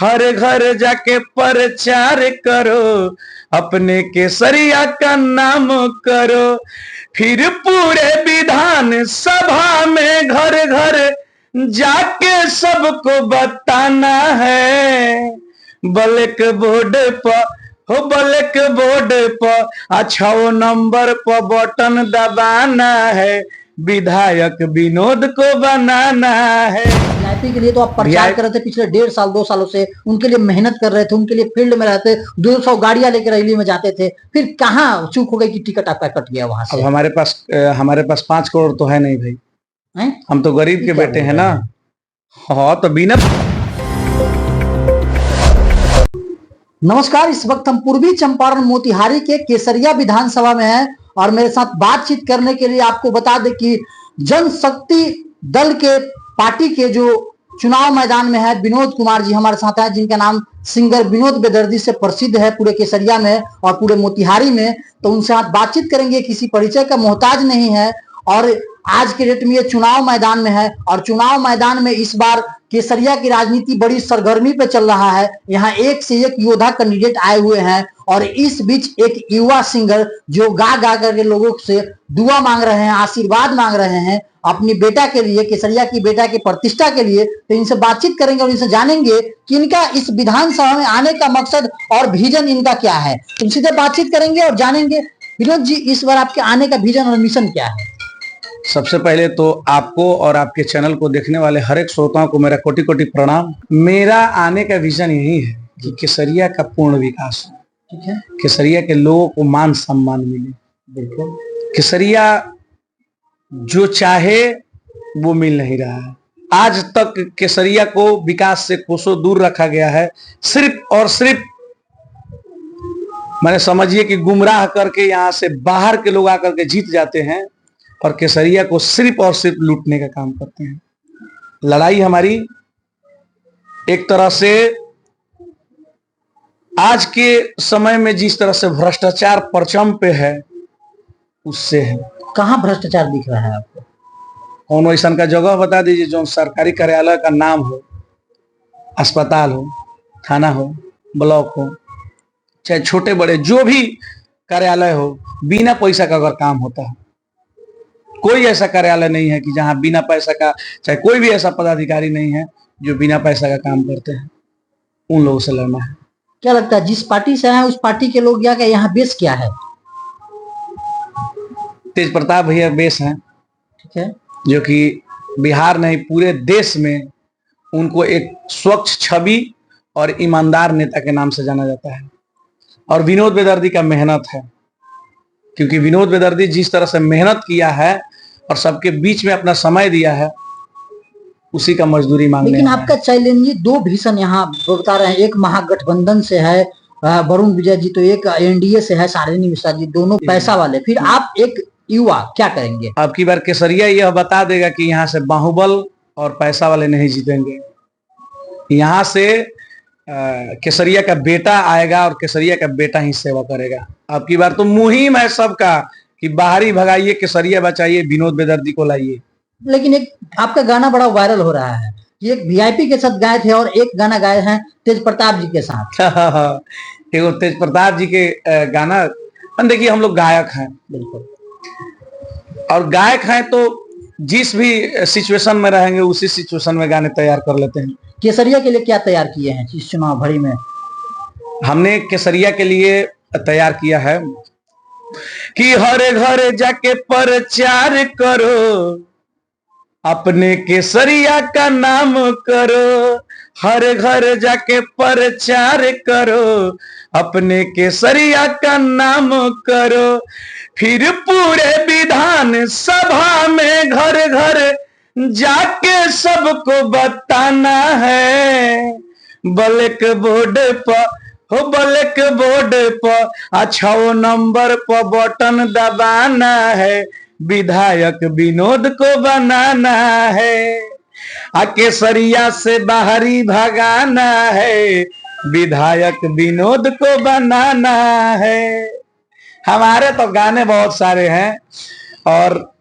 हर घर जाके प्रचार करो, अपने केसरिया का नाम करो, फिर पूरे विधान सभा में घर घर जाके सबको बताना है। ब्लैक बोर्ड पर ब्लैक बोर्ड पर 6 नंबर पर बटन दबाना है, विधायक विनोद को बनाना है। वीआईपी के लिए तो आप प्रचार कर रहे थे पिछले 1.5 साल 2 सालों से, उनके लिए मेहनत कर रहे थे, उनके लिए फील्ड में रहते, 200 गाड़ियां लेकर रैली में जाते थे, फिर कहाँ चूक हो गई कि टिकट आपका कट गया वहां से? अब हमारे पास 5 करोड़ तो है नहीं भाई है? हम तो गरीब के बेटे हैं ना। हाँ तो बिना। नमस्कार, इस वक्त हम पूर्वी चंपारण मोतिहारी के केसरिया विधानसभा में हैं और मेरे साथ बातचीत करने के लिए आपको बता दें कि जनशक्ति दल के पार्टी के जो चुनाव मैदान में है विनोद कुमार जी हमारे साथ हैं, जिनका नाम सिंगर विनोद बेदर्दी से प्रसिद्ध है पूरे केसरिया में और पूरे मोतिहारी में। तो उनसे आप बातचीत करेंगे, किसी परिचय का मोहताज नहीं है और आज के डेट में ये चुनाव मैदान में है और चुनाव मैदान में इस बार केसरिया की राजनीति बड़ी सरगर्मी पे चल रहा है। यहाँ एक से एक योद्धा कैंडिडेट आए हुए हैं और इस बीच एक युवा सिंगर जो गा गा करके लोगों से दुआ मांग रहे हैं, आशीर्वाद मांग रहे हैं अपनी बेटा के लिए, केसरिया की बेटा की प्रतिष्ठा के लिए। तो इनसे बातचीत करेंगे और इनसे जानेंगे कि इनका इस विधानसभा में आने का मकसद और विजन इनका क्या है। तो इनसे बातचीत करेंगे और जानेंगे विनोद जी इस बार आपके आने का विजन और मिशन क्या है। सबसे पहले तो आपको और आपके चैनल को देखने वाले हर एक श्रोताओं को मेरा कोटि कोटि प्रणाम। मेरा आने का विजन यही है कि केसरिया का पूर्ण विकास हो, ठीक है, केसरिया के लोगों को मान सम्मान मिले। बिल्कुल, केसरिया जो चाहे वो मिल नहीं रहा है। आज तक केसरिया को विकास से कोसों दूर रखा गया है। सिर्फ और सिर्फ मैंने समझिए कि गुमराह करके यहाँ से बाहर के लोग आकर के जीत जाते हैं और केसरिया को सिर्फ और सिर्फ लूटने का काम करते हैं। लड़ाई हमारी एक तरह से आज के समय में जिस तरह से भ्रष्टाचार परचम पे है उससे है। कहाँ भ्रष्टाचार दिख रहा है आपको? कौन ऐसा का जगह बता दीजिए जो सरकारी कार्यालय का नाम हो, अस्पताल हो, थाना हो, ब्लॉक हो, चाहे छोटे बड़े जो भी कार्यालय हो, बिना पैसा का अगर काम होता है। कोई ऐसा कार्यालय नहीं है कि जहां बिना पैसा का, चाहे कोई भी ऐसा पदाधिकारी नहीं है जो बिना पैसा का काम करते हैं। उन लोगों से लड़ना है। क्या लगता है जिस पार्टी से आए उस पार्टी के लोग क्या यहाँ बेस क्या है? तेज प्रताप भैया बेस हैं, ठीक है, जो कि बिहार नहीं पूरे देश में उनको एक स्वच्छ छवि और ईमानदार नेता के नाम से जाना जाता है। और विनोद बेदर्दी का मेहनत है, क्योंकि विनोद बेदर्दी जिस तरह से मेहनत किया है और सबके बीच में अपना समय दिया है, उसी का मजदूरी मांगने। लेकिन आपका चैलेंज 2 भीषण यहाँ बता रहे हैं, एक महागठबंधन से है वरुण विजय जी, तो एक एनडीए से है शालिनी मिश्रा जी, दोनों पैसा वाले, फिर आप एक युवा, क्या करेंगे? अब की बार केसरिया यह बता देगा कि यहाँ से बाहुबल और पैसा वाले नहीं जीतेंगे। यहाँ से केसरिया का बेटा आएगा और केसरिया का बेटा ही सेवा करेगा। अब की बार तो मुहिम है सबका कि बाहरी भगाइए, केसरिया बचाइए, विनोद बेदर्दी को लाइए। लेकिन एक आपका गाना बड़ा वायरल हो रहा है, एक वीआईपी के साथ गाए थे और एक गाना गाए हैं तेज प्रताप जी के साथ। एगो तेज प्रताप जी के गाना, देखिए हम लोग गायक हैं, बिल्कुल, और गायक हैं तो जिस भी सिचुएशन में रहेंगे उसी सिचुएशन में गाने तैयार कर लेते हैं। केसरिया के लिए क्या तैयार किए हैं इस चुनाव भरी में? हमने केसरिया के लिए तैयार किया है कि हर घर जाके प्रचार करो, अपने केसरिया का नाम करो, हर घर जाके प्रचार करो, अपने केसरिया का नाम करो, फिर पूरे विधान सभा में घर घर जाके सबको बताना है। ब्लैक बोर्ड पर ब्लैक बोर्ड पर 6 नंबर पर बटन दबाना है, विधायक विनोद को बनाना है। केसरिया से बाहरी भगाना है, विधायक विनोद को बनाना है। हमारे तो गाने बहुत सारे हैं और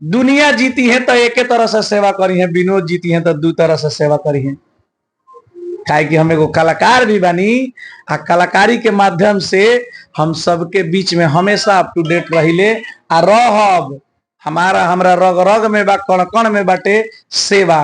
दुनिया जीती है तो एक तरह से सेवा करी है, विनोद जीती है तो 2 तरह से सेवा करी है। काहे कि हम एगो कलाकार भी बनी आ कलाकारी के माध्यम से हम सबके बीच में हमेशा अप टू डेट रहिले आ रहब। हमरा रग रग में बा, कण कण में बाटे सेवा।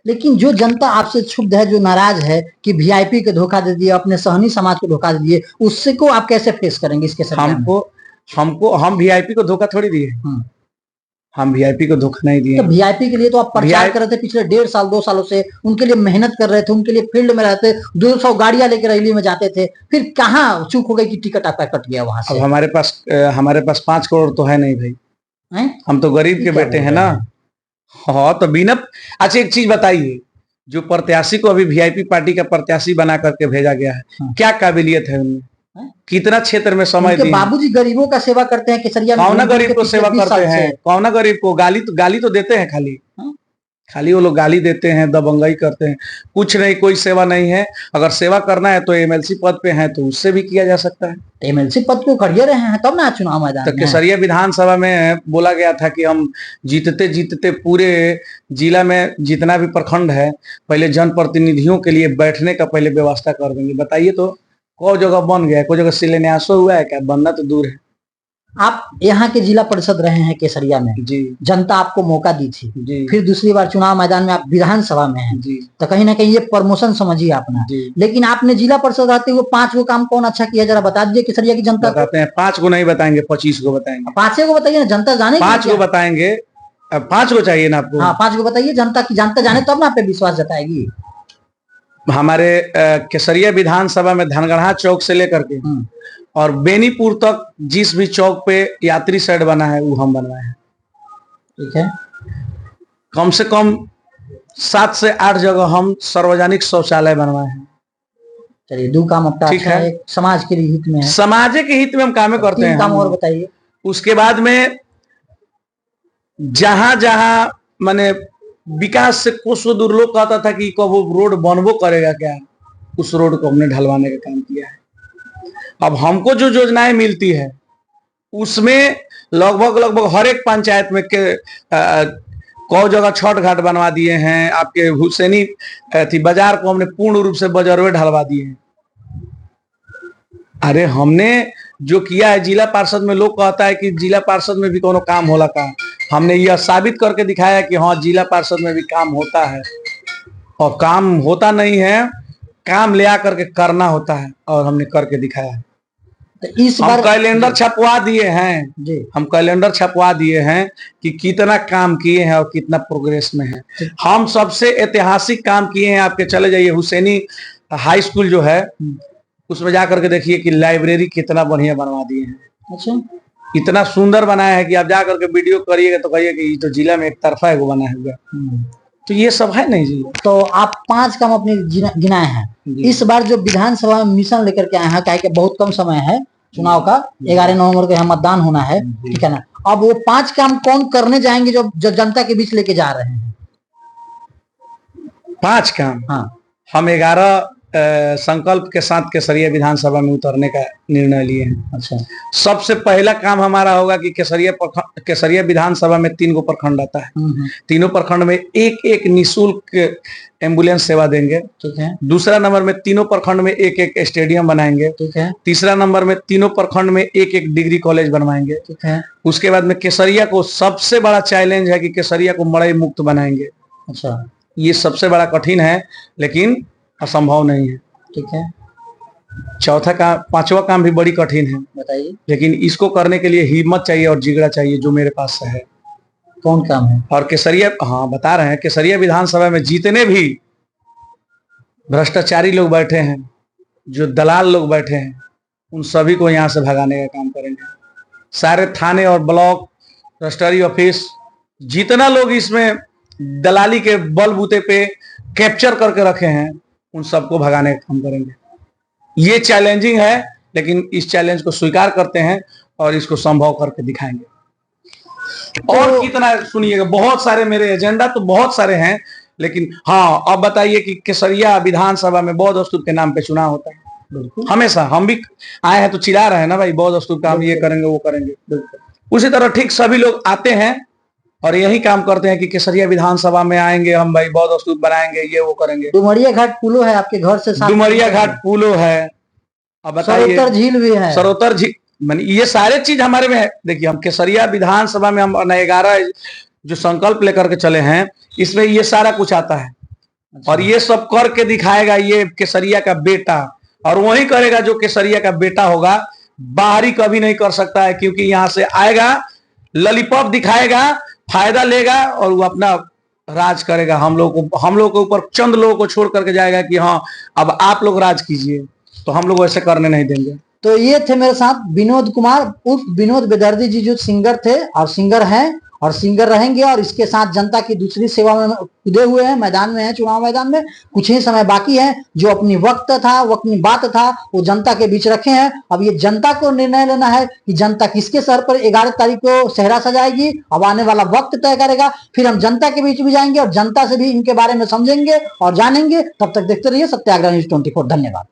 लेकिन जो जनता आपसे क्षुब्ध है, जो नाराज है कि वीआईपी को धोखा दे दिए, अपने सहनी समाज को धोखा दे दिए, उससे को आप कैसे फेस करेंगे इसके हमको हम वीआईपी को धोखा थोड़ी दिए, हम वीआईपी को धोखा नहीं दिए। तो वीआईपी के लिए तो आप प्रचार कर रहे थे पिछले 1.5 साल 2 सालों से, उनके लिए मेहनत कर रहे थे, उनके लिए फील्ड में रहते, 200 गाड़ियां लेकर रैली में जाते थे, फिर कहाँ चूक हो गई कि टिकट आपका कट गया वहां से? अब हमारे पास 5 करोड़ तो है नहीं भाई, हम तो गरीब के बेटे हैं ना। हाँ तो बिना, अच्छा एक चीज बताइए, जो प्रत्याशी को अभी वीआईपी पार्टी का प्रत्याशी बना करके भेजा गया है, क्या काबिलियत है उनमें? कितना क्षेत्र में समय दिए? बाबूजी गरीबों का सेवा करते हैं केसरिया में, कौन गरीब को सेवा करते हैं? कौन गरीब को गाली तो देते हैं, खाली वो लोग गाली देते हैं, दबंगई करते हैं, कुछ नहीं, कोई सेवा नहीं है। अगर सेवा करना है तो एमएलसी पद पे है तो उससे भी किया जा सकता है। एमएलसी पद को करिए रहे हैं तब ना चुनाव मैदान तो केसरिया विधानसभा में बोला गया था कि हम जीतते जीतते पूरे जिला में जितना भी प्रखंड है पहले जनप्रतिनिधियों के लिए बैठने का पहले व्यवस्था कर देंगे। बताइए तो कोई जगह बन गया है? कोई जगह शिलान्यास हुआ है क्या? बनना तो दूर है। आप यहाँ के जिला परिषद रहे हैं केसरिया में जी, जनता आपको मौका दी थी जी, फिर दूसरी बार चुनाव मैदान में आप विधानसभा में हैं जी, तो कहीं ना कहीं ये प्रमोशन समझिए अपना। लेकिन आपने जिला परिषद रहते हुए 5 गो काम कौन अच्छा किया, जरा बता दीजिए केसरिया की जनता को। बताते हैं, 5 को नहीं बताएंगे, 25 को बताएंगे। 5 को बताइए ना, जनता जाने। 5 को बताएंगे, अब 5 को चाहिए ना आपको? हाँ 5 को बताइए, जनता जाने तब ना आप पे विश्वास जताएगी। हमारे केसरिया विधानसभा में धनगढ़ा चौक से लेकर के और बेनीपुर तक जिस भी चौक पे यात्री शेड बना है वो हम बनवाए हैं। ठीक है, कम से कम 7 से 8 जगह हम सार्वजनिक शौचालय बनवाए हैं। चलिए 2 काम अपना ठीक अच्छा है, है, समाज के लिए हित में है, समाज के हित में हम काम करते 3 हैं। काम और बताइए। उसके बाद में जहां जहां माने विकास से कोसों दूर लोग कहता था कि कब वो रोड बनबो करेगा क्या, उस रोड को हमने ढलवाने का काम किया है। अब हमको जो योजनाएं मिलती है उसमें लगभग हर एक पंचायत में कौ जगह छठ घाट बनवा दिए हैं। आपके हुसैनी बाजार को हमने पूर्ण रूप से बजरवे ढलवा दिए हैं। अरे हमने जो किया है, जिला पार्षद में लोग कहता है कि जिला पार्षद में भी कोनो काम होला का, हमने यह साबित करके दिखाया कि हाँ जिला पार्षद में भी काम होता है। और काम होता नहीं है, काम ले आ करके करना होता है, और हमने करके दिखाया है। तो इस बार कैलेंडर छपवा दिए हैं जी, हम कैलेंडर छपवा दिए हैं कि कितना काम किए हैं और कितना प्रोग्रेस में है। हम सबसे ऐतिहासिक काम किए हैं, आपके चले जाइए हुसैनी हाई स्कूल जो है उसमें जाकर के देखिए कि लाइब्रेरी कितना बढ़िया बनवा दिए हैं। अच्छा, इतना सुंदर बनाया है कि आप जाकर के वीडियो करिएगा तो कहिए कि ये तो जिला में एक तरफा है वो बना हुआ। तो ये सब है नहीं जी। तो आप 5 काम अपने गिनाए हैं। इस बार जो विधानसभा में मिशन लेकर के आए हैं, क्या बहुत कम समय है चुनाव का, 11 नवंबर को यहाँ मतदान होना है, ठीक है ना। अब वो 5 काम कौन करने जाएंगे जो जनता के बीच लेके जा रहे हैं? 5 काम, हाँ, हम 11 संकल्प के साथ केसरिया विधानसभा में उतरने का निर्णय लिए हैं। अच्छा, सबसे पहला काम हमारा होगा कि केसरिया विधानसभा में 3 गो प्रखंड आता है, तीनों प्रखंड में एक निःशुल्क एम्बुलेंस सेवा देंगे। ठीक है। दूसरा नंबर में तीनों प्रखंड में एक स्टेडियम बनाएंगे। ठीक है। तीसरा नंबर में तीनों प्रखंड में एक डिग्री कॉलेज बनवाएंगे। ठीक है। उसके बाद में केसरिया को सबसे बड़ा चैलेंज है कि केसरिया को मड़ई मुक्त बनाएंगे। अच्छा, ये सबसे बड़ा कठिन है लेकिन असंभव नहीं है। ठीक है। पांचवा काम भी बड़ी कठिन है, बताइए, लेकिन इसको करने के लिए हिम्मत चाहिए और जिगरा चाहिए, जो मेरे पास है। कौन काम है? और केसरिया, हाँ बता रहे हैं, केसरिया विधानसभा में जितने भी भ्रष्टाचारी लोग बैठे हैं, जो दलाल लोग बैठे हैं, उन सभी को यहाँ से भगाने का काम करेंगे। सारे थाने और ब्लॉक रजिस्ट्री ऑफिस, जितना लोग इसमें दलाली के बलबूते पे कैप्चर करके रखे हैं, उन सबको भगाने का काम करेंगे। ये चैलेंजिंग है, लेकिन इस चैलेंज को स्वीकार करते हैं और इसको संभव करके दिखाएंगे। और कितना सुनिएगा, बहुत सारे मेरे एजेंडा तो बहुत सारे हैं, लेकिन हाँ अब बताइए कि केसरिया विधानसभा में बौद्ध स्तूप के नाम पे चुनाव होता है। बिल्कुल, हमेशा हम भी आए हैं तो चिल्ला रहे हैं ना भाई, बौद्ध स्तूप का हम ये करेंगे वो करेंगे। उसी तरह ठीक सभी लोग आते हैं और यही काम करते हैं कि केसरिया विधानसभा में आएंगे, हम भाई बौद्ध स्तूप बनाएंगे, ये वो करेंगे। डुमरिया घाट पुलो है आपके घर से 7 डुमरिया घाट पुलो है, अब बताइए। सरोतर झील भी है। सरोतर झील, माने ये सारे चीज हमारे में है। देखिए, हम केसरिया विधानसभा में हम 11 जो संकल्प लेकर के चले हैं, इसमें ये सारा कुछ आता है। और ये सब करके दिखाएगा ये केसरिया का बेटा, और वही करेगा जो केसरिया का बेटा होगा। बाहरी कभी नहीं कर सकता है, क्योंकि यहाँ से आएगा, लॉलीपॉप दिखाएगा, फायदा लेगा और वो अपना राज करेगा। हम लोग के ऊपर चंद लोगों को छोड़ करके जाएगा कि हाँ अब आप लोग राज कीजिए, तो हम लोग वैसे करने नहीं देंगे। तो ये थे मेरे साथ विनोद कुमार उर्फ विनोद बेदर्दी जी, जो सिंगर थे और सिंगर हैं और सिंगर रहेंगे, और इसके साथ जनता की दूसरी सेवा में कूदे हुए हैं, मैदान में हैं, चुनाव मैदान में। कुछ ही समय बाकी है, जो अपनी वक्त था, वो अपनी बात था, वो जनता के बीच रखे हैं। अब ये जनता को निर्णय लेना है कि जनता किसके सर पर 11 तारीख को सेहरा सजाएगी। अब आने वाला वक्त तय करेगा, फिर हम जनता के बीच भी जाएंगे और जनता से भी इनके बारे में समझेंगे और जानेंगे। तब तक देखते रहिए सत्याग्रह न्यूज़ 24। धन्यवाद।